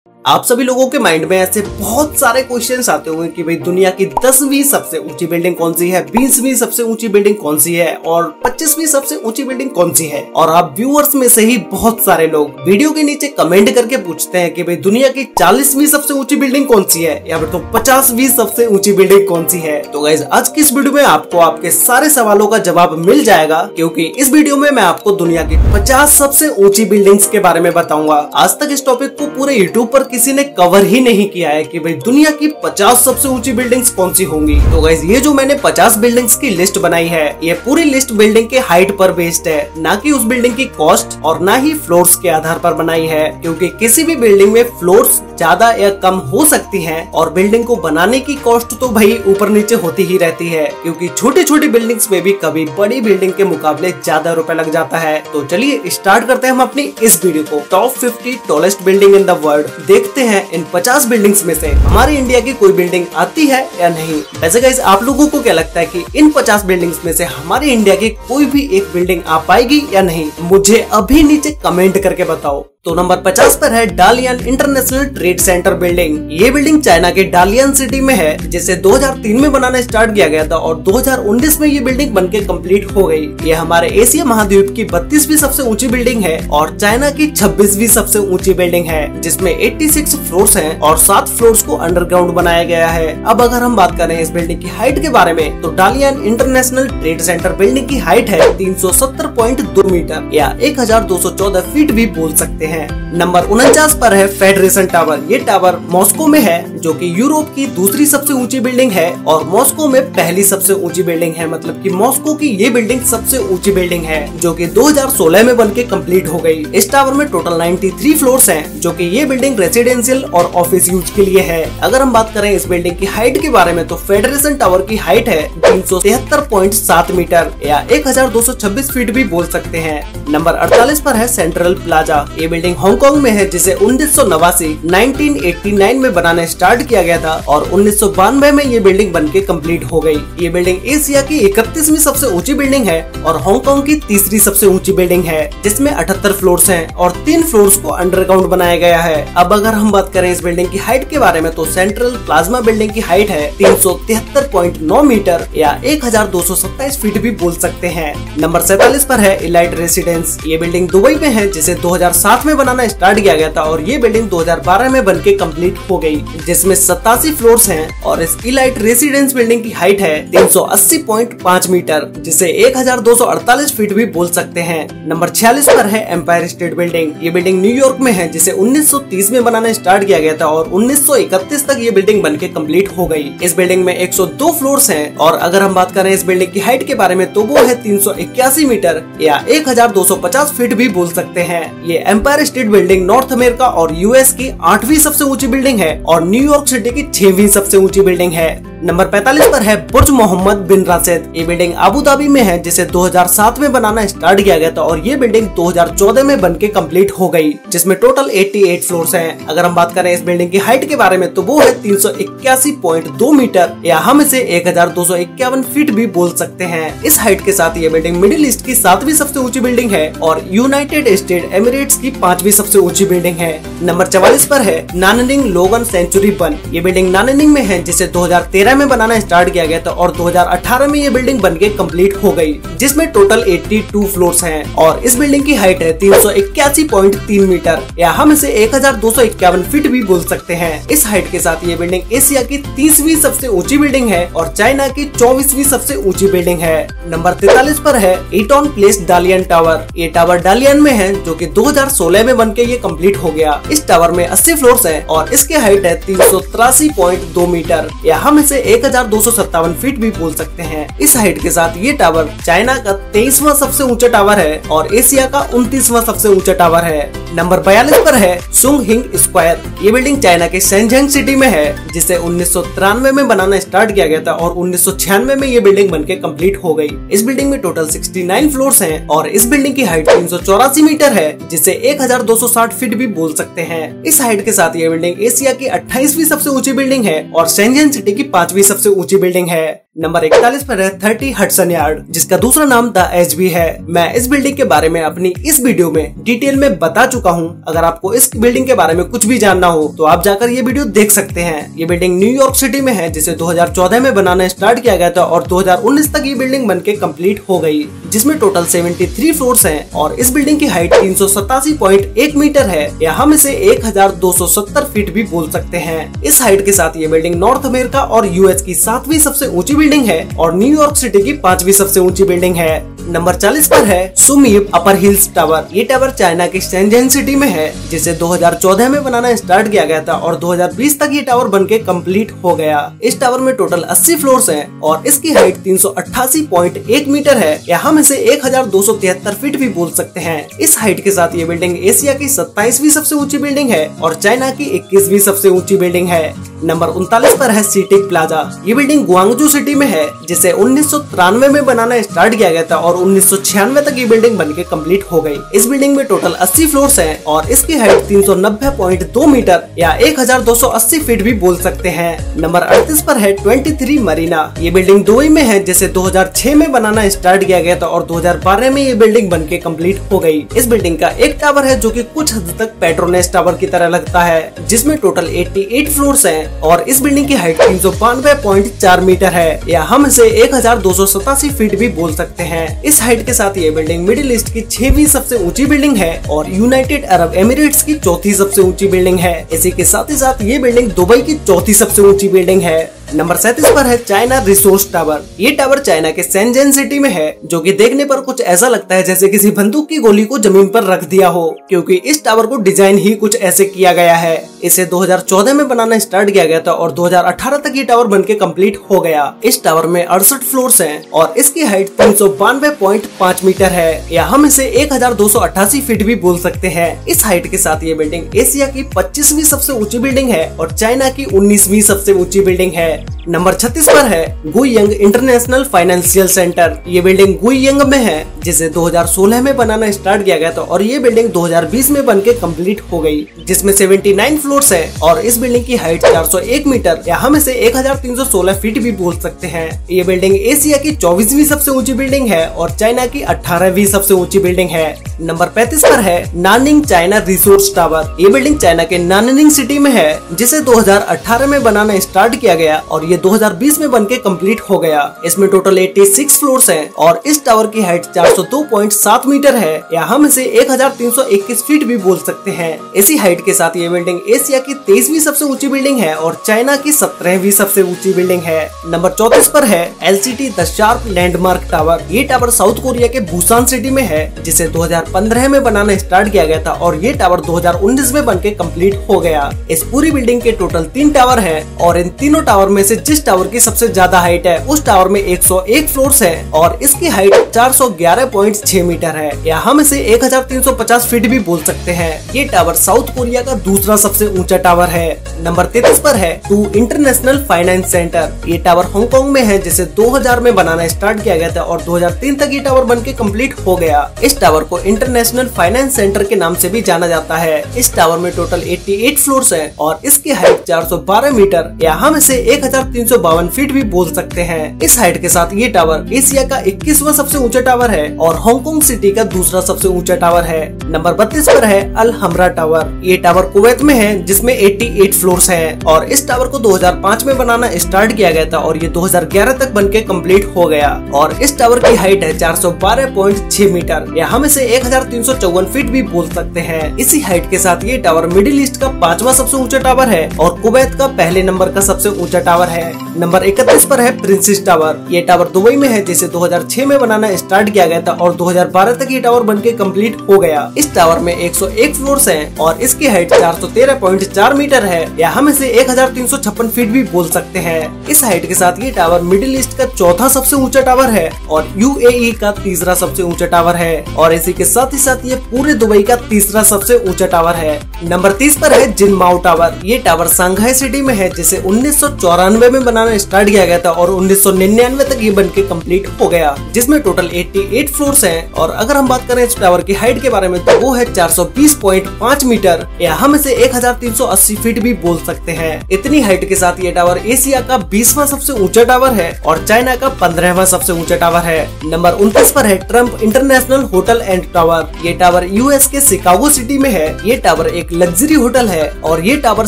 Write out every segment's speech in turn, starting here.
आप सभी लोगों के माइंड में ऐसे बहुत सारे क्वेश्चंस आते होंगे कि भाई दुनिया की 10वीं सबसे ऊंची बिल्डिंग कौन सी है, 20वीं सबसे ऊंची बिल्डिंग कौन सी है और 25वीं सबसे ऊंची बिल्डिंग कौन सी है। और आप व्यूअर्स में से ही बहुत सारे लोग वीडियो के नीचे कमेंट करके पूछते हैं कि भाई दुनिया की 40वीं सबसे ऊंची बिल्डिंग कौन सी है या फिर तो 50वीं सबसे ऊंची बिल्डिंग कौन सी है। तो गाइस आज की इस वीडियो में आपको आपके सारे सवालों का जवाब मिल जाएगा, क्योंकि इस वीडियो में मैं आपको दुनिया की 50 सबसे ऊंची बिल्डिंग्स के बारे में बताऊंगा। आज तक इस टॉपिक को पूरे यूट्यूब पर किसी ने कवर ही नहीं किया है कि भाई दुनिया की 50 सबसे ऊंची बिल्डिंग्स कौन सी होंगी। तो गाइस ये जो मैंने 50 बिल्डिंग्स की लिस्ट बनाई है, ये पूरी लिस्ट बिल्डिंग के हाइट पर बेस्ड है, ना कि उस बिल्डिंग की कॉस्ट और ना ही फ्लोर्स के आधार पर बनाई है, क्योंकि किसी भी बिल्डिंग में फ्लोर्स ज्यादा या कम हो सकती हैं और बिल्डिंग को बनाने की कॉस्ट तो भाई ऊपर नीचे होती ही रहती है, क्योंकि छोटी छोटी बिल्डिंग्स में भी कभी बड़ी बिल्डिंग के मुकाबले ज्यादा रुपए लग जाता है। तो चलिए स्टार्ट करते हैं हम अपनी इस वीडियो को। Top 50 tallest building in the world. देखते हैं इन 50 बिल्डिंग्स में से हमारी इंडिया की कोई बिल्डिंग आती है या नहीं। वैसे गाइस आप लोगों को क्या लगता है कि इन 50 बिल्डिंग्स में से हमारी इंडिया की कोई भी एक बिल्डिंग आ पाएगी या नहीं? मुझे अभी नीचे कमेंट करके बताओ। तो नंबर 50 पर है Dalian international trade centre building. ये बिल्डिंग चाइना के डालियन सिटी में है, जिसे 2003 में बनाना स्टार्ट किया गया था और 2019 में ये बिल्डिंग बनके कंप्लीट हो गई। ये हमारे एशिया महाद्वीप की 32वीं सबसे ऊंची बिल्डिंग है और चाइना की 26वीं सबसे ऊंची बिल्डिंग है, जिसमें 86 फ्लोर्स हैं और 7 फ्लोर्स को अंडरग्राउंड बनाया गया है। अब अगर हम बात करें इस बिल्डिंग की हाइट के बारे में, तो Dalian international trade centre building की हाइट है 370.2 मीटर या 1214 फीट भी बोल सकते हैं। नंबर 49 पर है फेडरेशन टावर। ये टावर मॉस्को में है, जो कि यूरोप की दूसरी सबसे ऊंची बिल्डिंग है और मॉस्को में पहली सबसे ऊंची बिल्डिंग है। मतलब कि मॉस्को की ये बिल्डिंग सबसे ऊंची बिल्डिंग है, जो कि 2016 में बनके कंप्लीट हो गई। इस टावर में टोटल 93 फ्लोर्स हैं, जो कि ये बिल्डिंग रेसिडेंशियल और ऑफिस यूज के लिए है। अगर हम बात करें इस बिल्डिंग की हाइट के बारे में, तो फेडरेशन टावर की हाइट है 373.7 मीटर या 1226 फीट भी बोल सकते हैं। नंबर 48 पर है सेंट्रल प्लाजा। ये बिल्डिंग हांगकांग में है, जिसे 1989 में बनाना स्टार्ट किया गया था और 1992 में ये बिल्डिंग बनके कंप्लीट हो गई। ये बिल्डिंग एशिया की 31वीं सबसे ऊंची बिल्डिंग है और हांगकांग की तीसरी सबसे ऊंची बिल्डिंग है, जिसमें 78 फ्लोर्स हैं और 3 फ्लोर्स को अंडरग्राउंड बनाया गया है। अब अगर हम बात करें इस बिल्डिंग की हाइट के बारे में, तो सेंट्रल प्लाज्मा बिल्डिंग की हाइट है 373.9 मीटर या 1227 फीट भी बोल सकते हैं। नंबर 47 पर है इलाइट रेसिडेंस। ये बिल्डिंग दुबई में है, जिसे 2007 में बनाना स्टार्ट किया गया था और ये बिल्डिंग 2012 में बनके कंप्लीट हो गई, जिसमें 87 फ्लोर्स हैं और इस इलाइट रेसिडेंस बिल्डिंग की हाइट है 380.5 मीटर, जिसे 1248 फीट भी बोल सकते हैं। नंबर 46 पर है एम्पायर स्टेट बिल्डिंग। ये बिल्डिंग न्यूयॉर्क में है, जिसे 1930 में बनाना स्टार्ट किया गया था और 1931 तक ये बिल्डिंग बनके कंप्लीट हो गई। इस बिल्डिंग में 102 फ्लोर्स हैं और अगर हम बात करें इस बिल्डिंग की हाइट के बारे में, तो वो है 381 मीटर या 1250 फीट भी बोल सकते हैं। ये Empire State Building North America और यूएस की 8वीं सबसे ऊंची बिल्डिंग है और न्यूयॉर्क सिटी की 6वीं सबसे ऊंची बिल्डिंग है। नंबर 45 पर है बुर्ज मोहम्मद बिन राशिद। ये बिल्डिंग अबू धाबी में है, जिसे 2007 में बनाना स्टार्ट किया गया था और ये बिल्डिंग 2014 में बनके कंप्लीट हो गई, जिसमें टोटल 88 फ्लोर्स हैं। अगर हम बात करें इस बिल्डिंग की हाइट के बारे में, तो वो है 381.2 मीटर या हम इसे 1251 फीट भी बोल सकते हैं। इस हाइट के साथ ये बिल्डिंग मिडिल ईस्ट की 7वीं सबसे ऊंची बिल्डिंग है और यूनाइटेड स्टेट एमिरेट्स की 5वीं सबसे ऊंची बिल्डिंग है। नंबर 44 पर है नाननिंग लोगन सेंचुरी 1। ये बिल्डिंग नाननिंग में है, जिसे 2013 में बनाना स्टार्ट किया गया था और 2018 में ये बिल्डिंग बनके कंप्लीट हो गई, जिसमें टोटल 82 फ्लोर्स हैं और इस बिल्डिंग की हाइट है 381.3 मीटर या हम इसे 1251 फीट भी बोल सकते हैं। इस हाइट के साथ ये बिल्डिंग एशिया की 30वीं सबसे ऊंची बिल्डिंग है और चाइना की 24वीं सबसे ऊंची बिल्डिंग है। नंबर 43 पर है ईटॉन प्लेस डालियन टावर। ये टावर डालियन में है, जो कि 2016 में बनके ये कंप्लीट हो गया। इस टावर में 80 फ्लोर्स हैं और इसकी हाइट है 383.2 मीटर या हम इसे 1257 फीट भी बोल सकते हैं। इस हाइट के साथ ये टावर चाइना का 23वां सबसे ऊंचा टावर है और एशिया का 29वां सबसे ऊंचा टावर है। नंबर 42 पर है सुंग हिंग स्क्वायर। ये बिल्डिंग चाइना के शेंझेंग सिटी में है, जिसे 1993 में बनाना स्टार्ट किया गया था और 1996 में ये बिल्डिंग बनके कंप्लीट हो गई। इस बिल्डिंग में टोटल 69 फ्लोर्स हैं और इस बिल्डिंग की हाइट 384 मीटर है, जिसे 1260 फीट भी बोल सकते हैं। इस हाइट के साथ ये बिल्डिंग एशिया की 28वीं सबसे ऊंची बिल्डिंग है और शेंझेन सिटी की 5वीं सबसे ऊंची बिल्डिंग है। नंबर 41 पर है 30 हडसन यार्ड, जिसका दूसरा नाम द एज भी है। मैं इस बिल्डिंग के बारे में अपनी इस वीडियो में डिटेल में बता चुका हूँ। अगर आपको इस बिल्डिंग के बारे में कुछ भी जानना हो तो आप जाकर ये वीडियो देख सकते हैं। ये बिल्डिंग न्यूयॉर्क सिटी में है, जिसे 2014 में बनाना स्टार्ट किया गया था और 2019 तक ये बिल्डिंग बनके कंप्लीट हो गई, जिसमें टोटल 73 फ्लोर्स हैं और इस बिल्डिंग की हाइट 387.1 मीटर है, या हम इसे 1270 फीट भी बोल सकते हैं। इस हाइट के साथ ये बिल्डिंग नॉर्थ अमेरिका और यूएस की 7वीं सबसे ऊंची बिल्डिंग है और न्यूयॉर्क सिटी की 5वीं सबसे ऊंची बिल्डिंग है। नंबर 40 पर है सुमीब अपर हिल्स टावर। ये टावर चाइना की शेंझेन सिटी में है, जिसे 2014 में बनाना स्टार्ट किया गया था और 2020 तक ये टावर बनके कंप्लीट हो गया। इस टावर में टोटल 80 फ्लोर्स हैं और इसकी हाइट 388.1 मीटर है, या हम इसे 1273 फीट भी बोल सकते हैं। इस हाइट के साथ ये बिल्डिंग एशिया की 27वीं सबसे ऊंची बिल्डिंग है और चाइना की 21वीं सबसे ऊंची बिल्डिंग है। नंबर 39 पर है सीटेक प्लाजा। ये बिल्डिंग गुआंगजू सिटी में है, जिसे 1993 में बनाना स्टार्ट किया गया था और 1996 तक ये बिल्डिंग बनके कंप्लीट हो गई। इस बिल्डिंग में टोटल 80 फ्लोर्स हैं और इसकी हाइट 390.2 मीटर या 1280 फीट भी बोल सकते हैं। नंबर 38 पर है 23 मरीना। ये बिल्डिंग दुबई में है, जिसे 2006 में बनाना स्टार्ट किया गया था और 2012 में ये बिल्डिंग बनके कंप्लीट हो गई। इस बिल्डिंग का एक टावर है जो कि कुछ हद तक पेट्रोनेस टावर की तरह लगता है, जिसमें टोटल 88 फ्लोर्स हैं और इस बिल्डिंग की हाइट 392.4 मीटर है, या हम इसे 1287 फीट भी बोल सकते हैं। इस हाइट के साथ ये बिल्डिंग मिडिल ईस्ट की 6वीं सबसे ऊंची बिल्डिंग है और यूनाइटेड अरब एमिरेट्स की 4थी सबसे ऊंची बिल्डिंग है। इसी के साथ ही साथ ये बिल्डिंग दुबई की 4थी सबसे ऊंची बिल्डिंग है। नंबर 37 पर है चाइना रिसोर्स टावर। ये टावर चाइना के शेंझेन सिटी में है, जो कि देखने पर कुछ ऐसा लगता है जैसे किसी बंदूक की गोली को जमीन पर रख दिया हो, क्योंकि इस टावर को डिजाइन ही कुछ ऐसे किया गया है। इसे 2014 में बनाना स्टार्ट किया गया था और 2018 तक ये टावर बनके कंप्लीट हो गया। इस टावर में 68 फ्लोर्स हैं और इसकी हाइट 392.5 मीटर है, या हम इसे 1288 फीट भी बोल सकते हैं। इस हाइट के साथ ये बिल्डिंग एशिया की 25वीं सबसे ऊंची बिल्डिंग है और चाइना की 19वीं सबसे ऊंची बिल्डिंग है। नंबर 36 पर है गुइयंग इंटरनेशनल फाइनेंशियल सेंटर। ये बिल्डिंग गुइयंग में है, जिसे 2016 में बनाना स्टार्ट किया गया था और ये बिल्डिंग 2020 में बनके कंप्लीट हो गई, जिसमें 79 फ्लोर्स है और इस बिल्डिंग की हाइट 401 मीटर या हम इसे 1316 फीट भी बोल सकते हैं। ये बिल्डिंग एशिया की 24वीं सबसे ऊंची बिल्डिंग है और चाइना की 18वीं सबसे ऊंची बिल्डिंग है। नंबर 35 पर है नानिंग चाइना रिसोर्स टावर। ये बिल्डिंग चाइना के नानिंग सिटी में है, जिसे 2018 में बनाना स्टार्ट किया गया और ये 2020 में बनके कंप्लीट हो गया। इसमें टोटल 86 फ्लोर्स हैं और इस टावर की हाइट 402.7 मीटर है, या हम इसे 1321 फीट भी बोल सकते हैं। इसी हाइट के साथ ये बिल्डिंग एशिया की 23वीं सबसे ऊंची बिल्डिंग है और चाइना की 17वीं सबसे ऊंची बिल्डिंग है। नंबर 34 पर है LCT the sharp landmark tower. ये टावर साउथ कोरिया के बुसान सिटी में है, जिसे 2015 में बनाना स्टार्ट किया गया था और ये टावर 2019 में बनके कंप्लीट हो गया। इस पूरी बिल्डिंग के टोटल 3 टावर हैं और इन तीनों टावर में से जिस टावर की सबसे ज्यादा हाइट है उस टावर में 101 फ्लोर्स है और इसकी हाइट 411.6 मीटर है, या हम इसे 1350 फीट भी बोल सकते हैं। ये टावर साउथ कोरिया का दूसरा सबसे ऊंचा टावर है। नंबर 33 पर है टू इंटरनेशनल फाइनेंस सेंटर। ये टावर हांगकांग में है, जिसे 2000 में बनाना स्टार्ट किया गया था और 2003 तक ये टावर बनके कंप्लीट हो गया। इस टावर को इंटरनेशनल फाइनेंस सेंटर के नाम से भी जाना जाता है। इस टावर में टोटल 88 फ्लोर्स है और इसकी हाइट 412 मीटर या हम इसे 1352 फीट भी बोल सकते हैं। इस हाइट के साथ ये टावर एशिया का 21वां सबसे ऊंचा टावर है और हांगकांग सिटी का दूसरा सबसे ऊंचा टावर है। नंबर 32 पर है अल हमरा टावर। ये टावर कुवैत में है, जिसमें 88 फ्लोर्स हैं और इस टावर को 2005 में बनाना स्टार्ट किया गया था और ये 2011 तक बनके कंप्लीट हो गया और इस टावर की हाइट है 412.6 मीटर या हम इसे 1354 फीट भी बोल सकते हैं। इसी हाइट के साथ ये टावर मिडिल ईस्ट का 5वां सबसे ऊंचा टावर है और कुवैत का पहले नंबर का सबसे ऊंचा टावर है। नंबर 31 पर है प्रिंसेस टावर। ये टावर दुबई में है, जिसे 2006 में बनाना स्टार्ट किया गया था और 2012 तक ये टावर बनके कंप्लीट हो गया। इस टावर में 101 फ्लोर्स हैं और इसकी हाइट 413.4 मीटर है या हम इसे 1356 फीट भी बोल सकते हैं। इस हाइट के साथ ये टावर मिडिल ईस्ट का चौथा सबसे ऊंचा टावर है और यूएई का तीसरा सबसे ऊंचा टावर है और इसी के साथ ही साथ ये पूरे दुबई का तीसरा सबसे ऊंचा टावर है। नंबर 30 पर है जिनमाओ टावर। ये टावर शंघाई सिटी में है, जिसे 1994 में बनाना स्टार्ट किया गया था और 1999 तक ये बनके कंप्लीट हो गया, जिसमें टोटल 88 फ्लोर्स हैं। और अगर हम बात करें इस टावर की हाइट के बारे में तो वो है 420.5 मीटर या हम इसे 1380 फीट भी बोल सकते हैं। इतनी हाइट के साथ ये टावर एशिया का 20वां सबसे ऊंचा टावर है और चाइना का 15वां सबसे ऊंचा टावर है। नंबर 29 पर है Trump international hotel and tower. ये टावर यूएस के शिकागो सिटी में है। ये टावर एक लग्जरी होटल है और ये टावर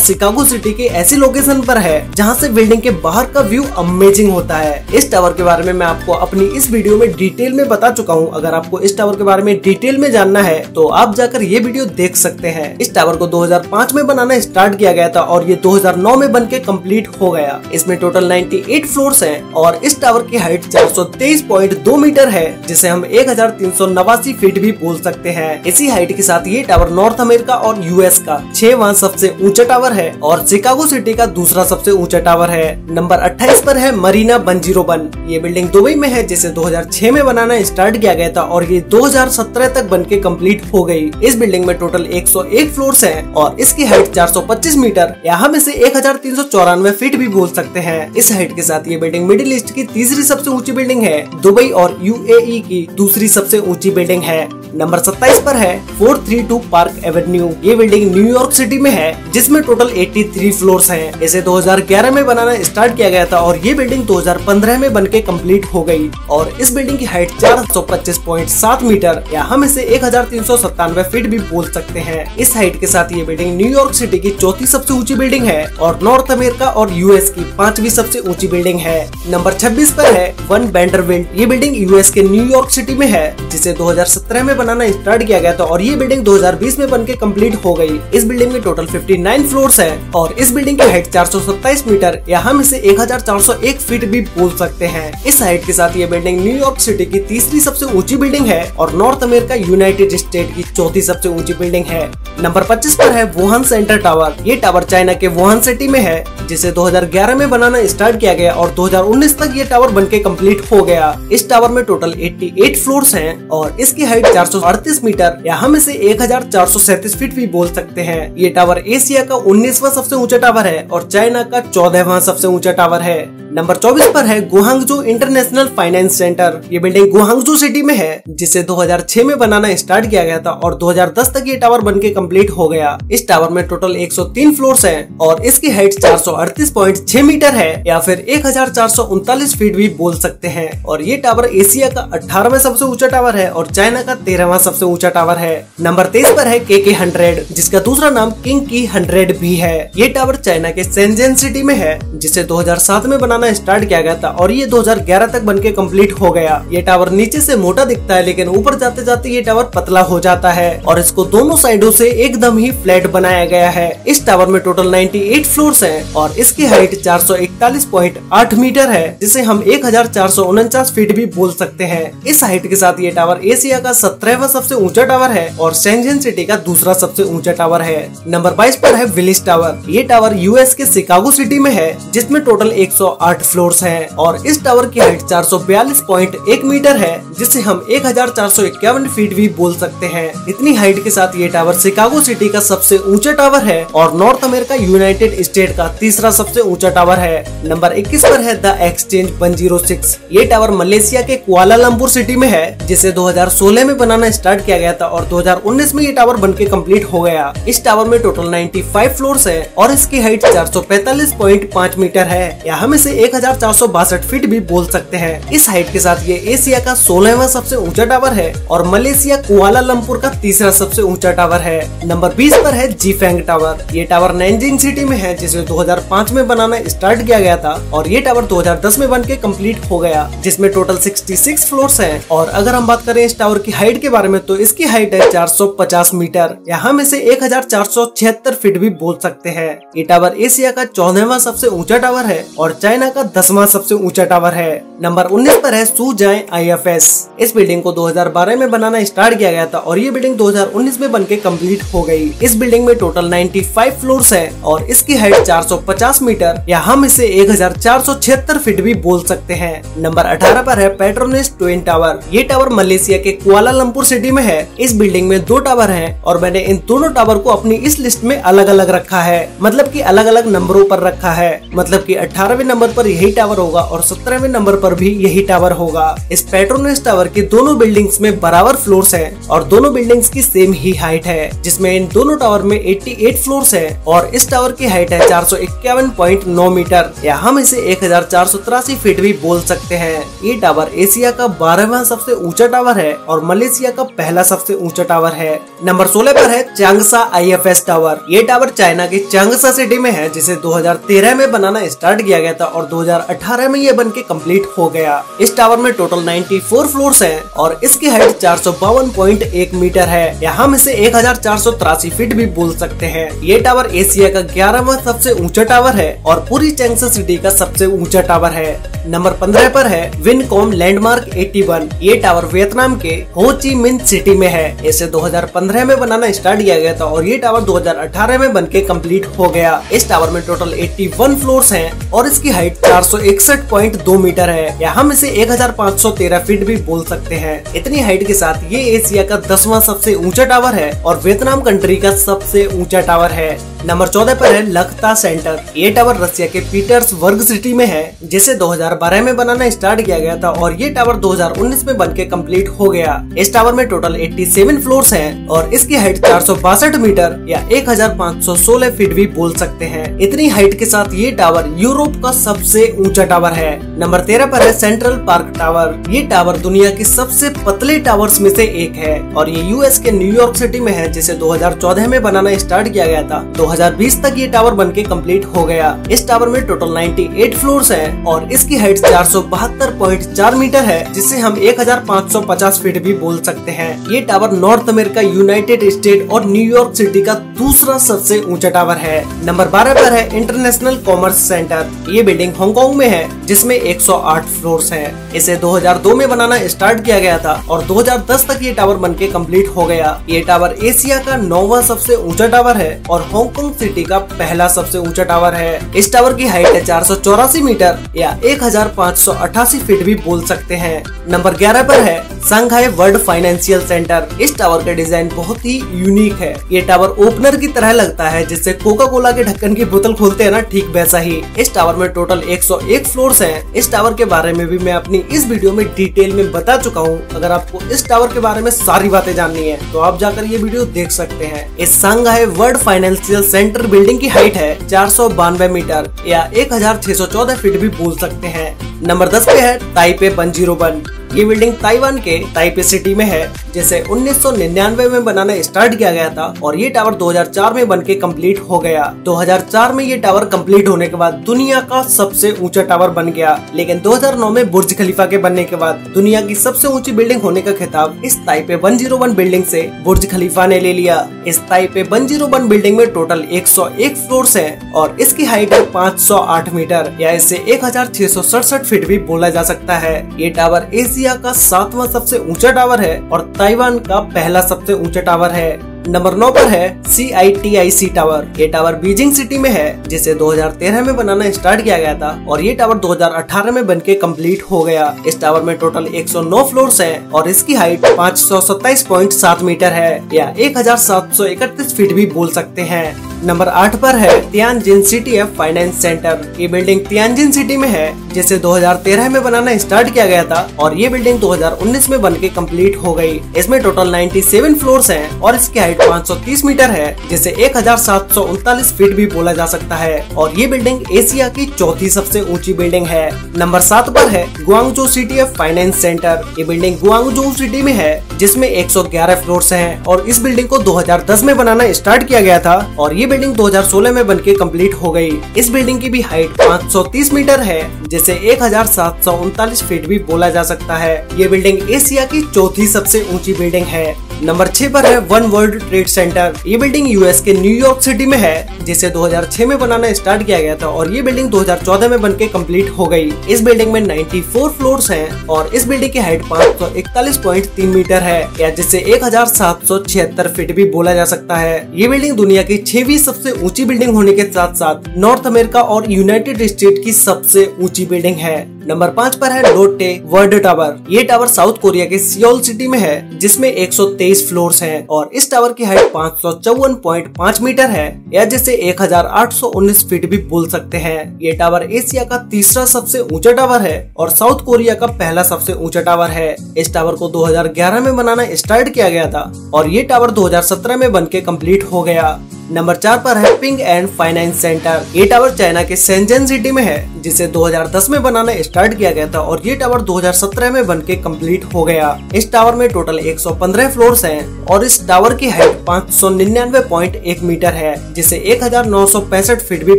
शिकागो सिटी के ऐसी लोकेशन पर है जहाँ से बिल्डिंग के बाहर का व्यू अमेजिंग होता है। इस टावर के बारे में मैं आपको अपनी इस वीडियो में डिटेल में बता चुका हूँ। अगर आपको इस टावर के बारे में डिटेल में जानना है तो आप जाकर ये वीडियो देख सकते हैं। इस टावर को 2005 में बनाना स्टार्ट किया गया था और ये 2009 में बनके कंप्लीट हो गया। इसमें टोटल 98 फ्लोर्स हैं और इस टावर की हाइट 423.2 मीटर है, जिसे हम 1389 फीट भी बोल सकते हैं। इसी हाइट के साथ ये टावर नॉर्थ अमेरिका और यूएस का 6वां सबसे ऊंचा टावर है और शिकागो सिटी का दूसरा सबसे ऊंचा टावर है। नंबर 28 पर है मरीना 101। ये बिल्डिंग दुबई में है, जिसे 2006 में बनाना स्टार्ट किया गया था और ये 2017 तक बनके कंप्लीट हो गई। इस बिल्डिंग में टोटल 101 फ्लोर्स हैं और इसकी हाइट 425 मीटर या हम इसे 1394 फीट भी बोल सकते हैं। इस हाइट के साथ ये बिल्डिंग मिडिल ईस्ट की तीसरी सबसे ऊंची बिल्डिंग है। दुबई और यूएई की दूसरी सबसे ऊंची बिल्डिंग है। नंबर 27 पर है 432 पार्क एवेन्यू। ये बिल्डिंग न्यूयॉर्क सिटी में है, जिसमें टोटल 83 फ्लोर्स हैं। इसे 2011 में बनाना स्टार्ट किया गया था और ये बिल्डिंग 2015 में बनके कंप्लीट हो गई और इस बिल्डिंग की हाइट 425.7 मीटर या हम इसे 1397 फीट भी बोल सकते हैं। इस हाइट के साथ ये बिल्डिंग न्यूयॉर्क सिटी की चौथी सबसे ऊंची बिल्डिंग है और नॉर्थ अमेरिका और यूएस की 5वीं सबसे ऊंची बिल्डिंग है। नंबर 26 पर है वन वेंडरबिल्ट। ये बिल्डिंग यूएस के न्यूयॉर्क सिटी में है, जिसे 2017 में बनाना स्टार्ट किया गया था और ये बिल्डिंग 2020 में बनके कंप्लीट हो गई। इस बिल्डिंग में टोटल 59 फ्लोर्स हैं और इस बिल्डिंग की हाइट 427 मीटर या हम इसे 1401 फीट भी बोल सकते हैं। इस हाइट के साथ ये बिल्डिंग न्यूयॉर्क सिटी की तीसरी सबसे ऊंची बिल्डिंग है और नॉर्थ अमेरिका यूनाइटेड स्टेट की चौथी सबसे ऊंची बिल्डिंग है। नंबर 25 पर है वुहान सेंटर टावर। ये टावर चाइना के वुहान सिटी में है, जिसे 2011 में बनाना स्टार्ट किया गया और 2019 तक ये टावर बनके कंप्लीट हो गया। इस टावर में टोटल 88 फ्लोर्स हैं और इसकी हाइट 438 मीटर या हम इसे 1437 फीट भी बोल सकते हैं। ये टावर एशिया का 19वां सबसे ऊंचा टावर है और चाइना का 14वां सबसे ऊंचा टावर है। नंबर 24 पर है गुआंगझू इंटरनेशनल फाइनेंस सेंटर। ये बिल्डिंग गुआंगझू सिटी में है, जिसे 2006 में बनाना स्टार्ट किया गया था और 2010 तक ये टावर बनके कंप्लीट हो गया। इस टावर में टोटल 103 फ्लोर्स हैं और इसकी हाइट 438.6 मीटर है या फिर 1439 फीट भी बोल सकते हैं और ये टावर एशिया का 18वां सबसे ऊंचा टावर है और चाइना का 13वां सबसे ऊंचा टावर है। नंबर 23 पर है KK100, जिसका दूसरा नाम किंग की 100 भी है। ये टावर चाइना के शेंजन सिटी में है, जिसे 2007 में बनाना स्टार्ट किया गया था और ये 2011 तक बनके कंप्लीट हो गया। ये टावर नीचे से मोटा दिखता है, लेकिन ऊपर जाते जाते ये टावर पतला हो जाता है और इसको दोनों साइडों से एकदम ही फ्लैट बनाया गया है। इस टावर में टोटल 98 फ्लोर्स हैं और इसकी हाइट 441.8 मीटर है, जिसे हम 1449 फीट भी बोल सकते हैं। इस हाइट के साथ ये टावर एशिया का 17वां सबसे ऊंचा टावर है और शेंजन सिटी का दूसरा सबसे ऊंचा टावर है। नंबर 22 पर है विलिस टावर। ये टावर यूएस के शिकागो सिटी में है, जिसमें टोटल 108 फ्लोर्स हैं और इस टावर की हाइट 442.1 मीटर है, जिसे हम 1451 फीट भी बोल सकते हैं। इतनी हाइट के साथ ये टावर शिकागो सिटी का सबसे ऊंचा टावर है और नॉर्थ अमेरिका यूनाइटेड स्टेट का तीसरा सबसे ऊंचा टावर है। नंबर 21 पर है द एक्सचेंज 106। ये टावर मलेशिया के कुआलालंपुर सिटी में है, जिसे 2016 में बनाना स्टार्ट किया गया था और 2019 में ये टावर बनके कंप्लीट हो गया। इस टावर में टोटल 95 फ्लोर्स है और इसकी हाइट 445.5 मीटर है या हम इसे 1462 फीट भी बोल सकते हैं। इस हाइट के साथ ये एशिया का 16वां सबसे ऊंचा टावर है और मलेशिया कुआलालंपुर का तीसरा सबसे ऊंचा टावर है। नंबर 20 पर है जीफेंग टावर। ये टावर नैनजिंग सिटी में है, जिसे 2005 में बनाना स्टार्ट किया गया था और ये टावर 2010 में बनके कंप्लीट हो गया, जिसमें टोटल 66 फ्लोर्स हैं। और अगर हम बात करें इस टावर की हाइट के बारे में तो इसकी हाइट है 450 मीटर या हम इसे 1476 फीट भी बोल सकते हैं। ये टावर एशिया का 14वां सबसे ऊंचा टावर है और चाइना का 10वां सबसे ऊंचा टावर है। नंबर 19 पर है सुजाए IFS। इस बिल्डिंग को 2012 में बनाना स्टार्ट किया गया था और ये बिल्डिंग 2019 में बनके कंप्लीट हो गई। इस बिल्डिंग में टोटल 95 फ्लोर्स हैं और इसकी हाइट 450 मीटर या हम इसे 1476 फीट भी बोल सकते हैं। नंबर 18 पर है पेट्रोनेस ट्विन टावर। ये टावर मलेशिया के कुआलालंपुर कुआलालंपुर सिटी में है। इस बिल्डिंग में 2 टावर हैं और मैंने इन दोनों टावर को अपनी इस लिस्ट में अलग अलग रखा है, मतलब कि अलग अलग नंबरों पर रखा है। मतलब कि 18वें नंबर पर यही टावर होगा और 17वें नंबर पर भी यही टावर होगा। इस पेट्रोनेस टावर की दोनों बिल्डिंग्स में बराबर फ्लोर्स हैं और दोनों बिल्डिंग्स की सेम ही हाइट है, जिसमें इन दोनों टावर में 88 फ्लोर्स हैं और इस टावर की हाइट है 451.9 मीटर या हम इसे 1483 फीट भी बोल सकते हैं। ये टावर एशिया का 12वां सबसे ऊंचा टावर है और मलेशिया का पहला सबसे ऊंचा टावर है। नंबर 16 पर है चांगसा IFS टावर। ये टावर चाइना के चांगसा सिटी में है, जिसे 2013 में बनाना स्टार्ट किया गया था और 2018 में ये बनके कंप्लीट हो गया। इस टावर में टोटल 94 फ्लोर्स हैं और इसकी हाइट 452.1 मीटर है या हम इसे 1483 फीट भी बोल सकते हैं। ये टावर एशिया का 11वां सबसे ऊंचा टावर है और पूरी चांगसा सिटी का सबसे ऊंचा टावर है। नंबर 15 पर है विनकॉम लैंडमार्क 81। ये टावर वियतनाम के हो ची मिन सिटी में है। इसे 2015 में बनाना स्टार्ट किया गया था और ये टावर 2018 में बनके कंप्लीट हो गया। इस टावर में टोटल 81 फ्लोर्स हैं और इसकी हाइट 461.2 मीटर है या हम इसे 1513 फीट भी बोल सकते हैं। इतनी हाइट के साथ ये एशिया का 10वां सबसे ऊंचा टावर है और वियतनाम कंट्री का सबसे ऊंचा टावर है। नंबर 14 पर है लखता सेंटर। ये टावर रसिया के पीटर्सबर्ग सिटी में है, जिसे 2012 में बनाना स्टार्ट किया गया था और ये टावर 2019 में बनके कंप्लीट हो गया। इस टावर में टोटल 87 फ्लोर्स हैं और इसकी हाइट 462 मीटर या 1516 फीट भी बोल सकते हैं। इतनी हाइट के साथ ये टावर यूरोप का सबसे ऊंचा टावर है। नंबर 13 पर है सेंट्रल पार्क टावर। ये टावर दुनिया के सबसे पतले टावर्स में से एक है और ये यूएस के न्यूयॉर्क सिटी में है, जिसे 2014 में बनाना स्टार्ट किया गया था। 2020 तक ये टावर बनके कंप्लीट हो गया। इस टावर में टोटल 98 फ्लोर्स हैं और इसकी हाइट 472.4 मीटर है, जिसे हम 1550 फीट भी बोल सकते हैं। ये tower north America, United state और न्यूयॉर्क सिटी का दूसरा सबसे ऊंचा टावर है। नंबर 12 पर है इंटरनेशनल कॉमर्स सेंटर। ये बिल्डिंग हांगकांग में है, जिसमें 108 फ्लोर्स हैं। इसे 2002 में बनाना स्टार्ट किया गया था और 2010 तक ये टावर बनके कंप्लीट हो गया। ये टावर एशिया का 9वां सबसे ऊंचा टावर है और हांगकांग सिटी का पहला सबसे ऊंचा टावर है। इस टावर की हाइट है 484 मीटर या 1588 फीट भी बोल सकते हैं। नंबर 11 पर है शंघाई वर्ल्ड फाइनेंशियल सेंटर। इस टावर का डिजाइन बहुत ही यूनिक है। ये टावर ओपनर की तरह लगता है, जिससे कोका कोला के ढक्कन की बोतल खोलते हैं ना, ठीक वैसा ही। इस टावर में टोटल 101 फ्लोर्स हैं। इस टावर के बारे में भी मैं अपनी इस वीडियो में डिटेल में बता चुका हूँ। अगर आपको इस टावर के बारे में सारी बातें जाननी है तो आप जाकर ये वीडियो देख सकते हैं। इस Shanghai world financial centre building की हाइट है 492 मीटर या 1614 फीट भी बोल सकते हैं। नंबर 10 पे है ताइपे 101। ये बिल्डिंग ताइवान के ताइपे सिटी में है, जिसे 1999 में बनाना स्टार्ट किया गया था और ये टावर 2004 में बनके कंप्लीट हो गया। 2004 में ये टावर कंप्लीट होने के बाद दुनिया का सबसे ऊंचा टावर बन गया, लेकिन 2009 में बुर्ज खलीफा के बनने के बाद दुनिया की सबसे ऊंची बिल्डिंग होने का खिताब इस ताइपे 101 बिल्डिंग से बुर्ज खलीफा ने ले लिया। इस ताइपे 101 बिल्डिंग में टोटल 101 फ्लोर्स हैं और इसकी हाइट है 508 मीटर या इसे 1667 फीट भी बोला जा सकता है। ये टावर एशिया का 7वां सबसे ऊंचा टावर है और ताइवान का पहला सबसे ऊंचा टावर है। नंबर 9 पर है CITIC टावर। ये टावर बीजिंग सिटी में है, जिसे 2013 में बनाना स्टार्ट किया गया था और ये टावर 2018 में बनके कंप्लीट हो गया। इस टावर में टोटल 109 फ्लोर्स हैं और इसकी हाइट 527.7 मीटर है या 1731 फीट भी बोल सकते हैं। नंबर 8 पर है तियानजिन CTF फाइनेंस सेंटर। ये बिल्डिंग तियानजिन सिटी में है, जिसे 2013 में बनाना स्टार्ट किया गया था और ये बिल्डिंग 2019 में बनके कंप्लीट हो गई। इसमें टोटल 97 फ्लोर्स हैं और इसकी हाइट 530 मीटर है, जिसे 1739 फीट भी बोला जा सकता है और ये बिल्डिंग एशिया की चौथी सबसे ऊंची बिल्डिंग है। नंबर 7 पर है गुआंगझो CTF फाइनेंस सेंटर। ये बिल्डिंग गुआंगझो सिटी में है, जिसमें 111 फ्लोर्स हैं और इस बिल्डिंग को 2010 में बनाना स्टार्ट किया गया था और ये बिल्डिंग 2016 में बनके कंप्लीट हो गई। इस बिल्डिंग की भी हाइट 530 मीटर है, जिसे 1739 फीट भी बोला जा सकता है। ये बिल्डिंग एशिया की चौथी सबसे ऊंची बिल्डिंग है। नंबर 6 पर है वन वर्ल्ड ट्रेड सेंटर। ये बिल्डिंग यूएस के न्यूयॉर्क सिटी में है, जिसे 2006 में बनाना स्टार्ट किया गया था और ये बिल्डिंग 2014 में बनके कंप्लीट हो गई। इस बिल्डिंग में 94 फ्लोर्स हैं और इस बिल्डिंग की हाइट 541.3 मीटर है या जिसे 1776 फीट भी बोला जा सकता है। ये बिल्डिंग दुनिया की 6वीं सबसे ऊंची बिल्डिंग होने के साथ साथ नॉर्थ अमेरिका और यूनाइटेड स्टेट की सबसे ऊंची बिल्डिंग है। नंबर 5 पर है लोtte वर्ल्ड टावर। ये टावर साउथ कोरिया के सियोल सिटी में है, जिसमें 123 फ्लोर्स हैं और इस टावर की हाइट 554.5 मीटर है, या जिसे 1819 फीट भी बोल सकते हैं। ये टावर एशिया का तीसरा सबसे ऊंचा टावर है और साउथ कोरिया का पहला सबसे ऊंचा टावर है। इस टावर को 2011 में बनाना स्टार्ट किया गया था और ये टावर 2017 में बनके कंप्लीट हो गया। नंबर 4 पर है पिंग एंड फाइनेंस सेंटर। ये टावर चाइना के शेंजन सिटी में है, जिसे 2010 में बनाना स्टार्ट किया गया था और ये टावर 2017 में बनके कंप्लीट हो गया। इस टावर में टोटल 115 फ्लोर्स हैं और इस टावर की हाइट 599.1 मीटर है, जिसे 1965 फीट भी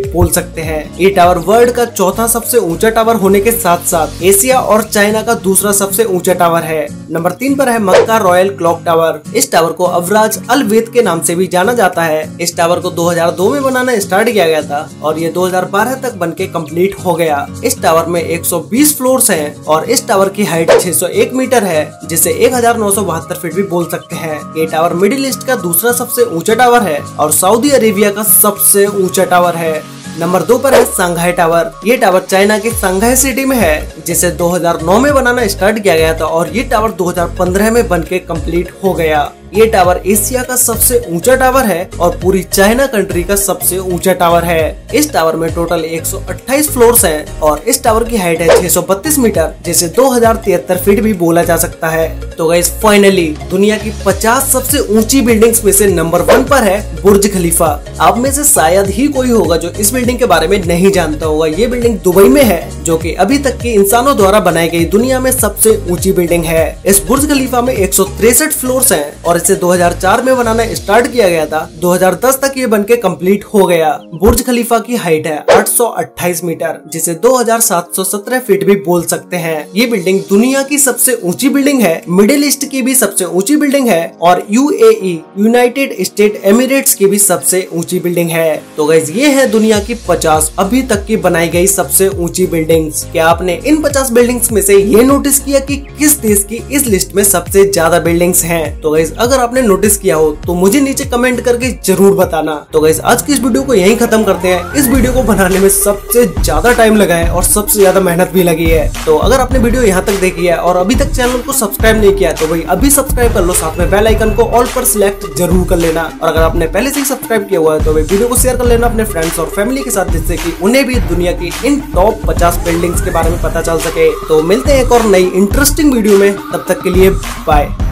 बोल सकते हैं। ये टावर वर्ल्ड का चौथा सबसे ऊंचा टावर होने के साथ साथ एशिया और चाइना का दूसरा सबसे ऊंचा टावर है। नंबर 3 पर है मक्का रॉयल क्लॉक टावर। इस टावर को अवराज अल वेद के नाम से भी जाना जाता है। इस टावर को 2002 में बनाना स्टार्ट किया गया था और ये 2012 तक बनके कंप्लीट हो गया। इस टावर में 120 फ्लोर्स हैं और इस टावर की हाइट 601 मीटर है, जिसे 1972 फीट भी बोल सकते हैं। ये टावर मिडिल ईस्ट का दूसरा सबसे ऊंचा टावर है और सऊदी अरेबिया का सबसे ऊंचा टावर है। नंबर 2 पर है सांघाई टावर। ये टावर चाइना के सांघाई सिटी में है, जिसे 2009 में बनाना स्टार्ट किया गया था और ये टावर 2015 में बनके कंप्लीट हो गया। ये टावर एशिया का सबसे ऊंचा टावर है और पूरी चाइना कंट्री का सबसे ऊंचा टावर है। इस टावर में टोटल 128 फ्लोर्स हैं और इस टावर की हाइट है 632 मीटर, जिसे 2073 फीट भी बोला जा सकता है। तो गाइस फाइनली दुनिया की 50 सबसे ऊंची बिल्डिंग्स में से नंबर 1 पर है बुर्ज खलीफा। आप में से शायद ही कोई होगा जो इस बिल्डिंग के बारे में नहीं जानता होगा। ये बिल्डिंग दुबई में है, जो कि अभी तक के इंसानों द्वारा बनाई गई दुनिया में सबसे ऊंची बिल्डिंग है। इस बुर्ज खलीफा में 163 फ्लोर्स हैं और इसे 2004 में बनाना स्टार्ट किया गया था। 2010 तक ये बनके कंप्लीट हो गया। बुर्ज खलीफा की हाइट है 828 मीटर, जिसे 2717 फीट भी बोल सकते हैं। ये बिल्डिंग दुनिया की सबसे ऊंची बिल्डिंग है, मिडिल ईस्ट की भी सबसे ऊंची बिल्डिंग है और यूएई यूनाइटेड स्टेट एमिरेट्स की भी सबसे ऊंची बिल्डिंग है। तो गाइस ये है दुनिया की 50 अभी तक की बनाई गई सबसे ऊंची बिल्डिंग्स। क्या आपने इन 50 बिल्डिंग्स में से ये नोटिस किया कि किस देश की इस लिस्ट में सबसे ज्यादा बिल्डिंग्स हैं? तो गाइस अगर आपने नोटिस किया हो तो मुझे नीचे कमेंट करके जरूर बताना। तो गाइस आज की इस वीडियो को यहीं खत्म करते हैं। इस वीडियो को बनाने में सबसे ज्यादा टाइम लगा है और सबसे ज्यादा मेहनत भी लगी है। तो अगर आपने वीडियो यहाँ तक देखी है और अभी तक चैनल को सब्सक्राइब नहीं किया तो भाई अभी सब्सक्राइब कर लो, साथ में बेल आइकन को ऑल पर सिलेक्ट जरूर कर लेना। और अगर आपने पहले से ही सब्सक्राइब किया हुआ है तो भाई वीडियो को शेयर कर लेना अपने फ्रेंड्स और फैमिली के साथ, जिससे कि उन्हें भी दुनिया की इन टॉप 50 बिल्डिंग्स के बारे में पता चल सके। तो मिलते हैं एक और नई इंटरेस्टिंग वीडियो में, तब तक के लिए बाय।